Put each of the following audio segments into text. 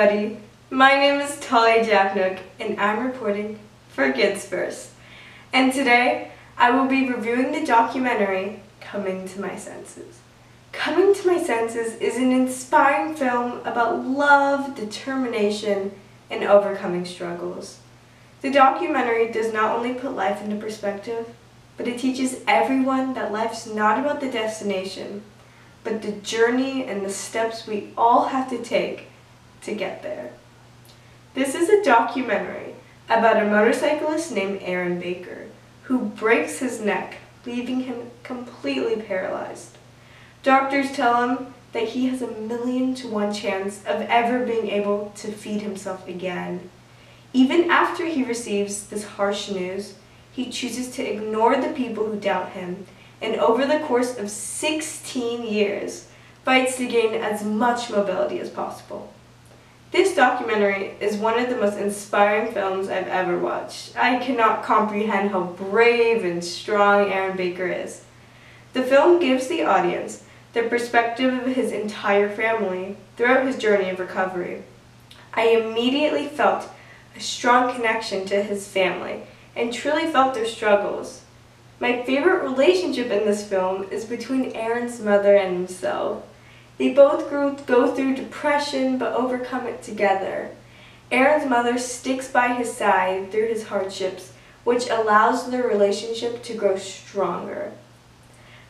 everybody. My name is Talia J, and I'm reporting for Kids First. And today, I will be reviewing the documentary Coming to My Senses. Coming to My Senses is an inspiring film about love, determination, and overcoming struggles. The documentary does not only put life into perspective, but it teaches everyone that life's not about the destination, but the journey and the steps we all have to take to get there. This is a documentary about a motorcyclist named Aaron Baker who breaks his neck, leaving him completely paralyzed. Doctors tell him that he has 1,000,000 to 1 chance of ever being able to feed himself again. Even after he receives this harsh news, he chooses to ignore the people who doubt him, and over the course of 16 years, fights to gain as much mobility as possible. This documentary is one of the most inspiring films I've ever watched. I cannot comprehend how brave and strong Aaron Baker is. The film gives the audience the perspective of his entire family throughout his journey of recovery. I immediately felt a strong connection to his family and truly felt their struggles. My favorite relationship in this film is between Aaron's mother and himself. They both go through depression but overcome it together. Aaron's mother sticks by his side through his hardships, which allows their relationship to grow stronger.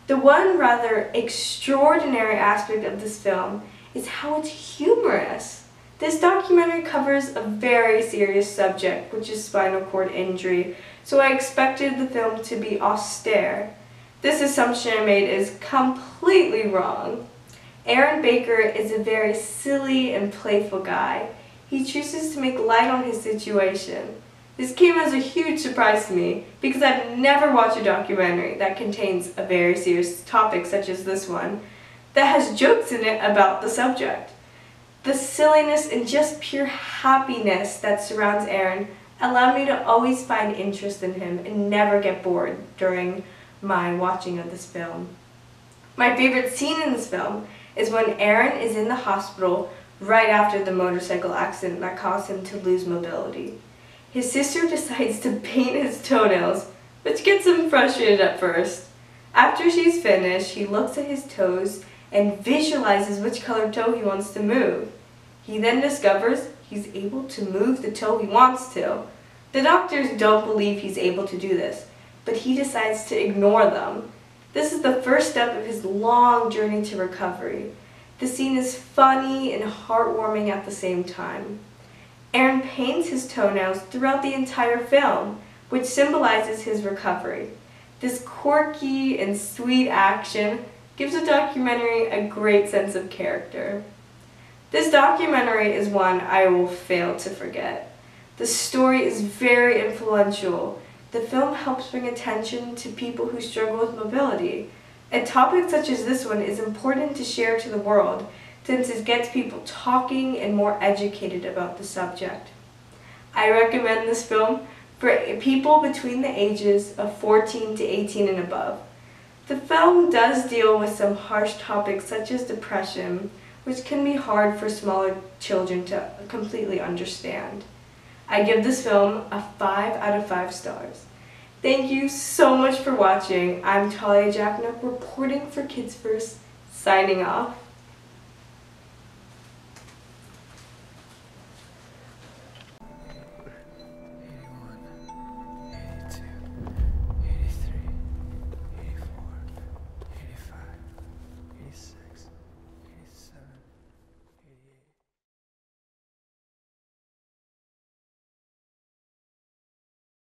The one rather extraordinary aspect of this film is how it's humorous. This documentary covers a very serious subject, which is spinal cord injury, so I expected the film to be austere. This assumption I made is completely wrong. Aaron Baker is a very silly and playful guy. He chooses to make light on his situation. This came as a huge surprise to me because I've never watched a documentary that contains a very serious topic such as this one that has jokes in it about the subject. The silliness and just pure happiness that surrounds Aaron allowed me to always find interest in him and never get bored during my watching of this film. My favorite scene in this film is when Aaron is in the hospital right after the motorcycle accident that caused him to lose mobility. His sister decides to paint his toenails, which gets him frustrated at first. After she's finished, he looks at his toes and visualizes which color toe he wants to move. He then discovers he's able to move the toe he wants to. The doctors don't believe he's able to do this, but he decides to ignore them. This is the first step of his long journey to recovery. The scene is funny and heartwarming at the same time. Aaron paints his toenails throughout the entire film, which symbolizes his recovery. This quirky and sweet action gives the documentary a great sense of character. This documentary is one I will fail to forget. The story is very influential. The film helps bring attention to people who struggle with mobility. A topic such as this one is important to share to the world since it gets people talking and more educated about the subject. I recommend this film for people between the ages of 14 to 18 and above. The film does deal with some harsh topics such as depression, which can be hard for smaller children to completely understand. I give this film a 5 out of 5 stars. Thank you so much for watching. I'm Talia J, reporting for Kids First, signing off.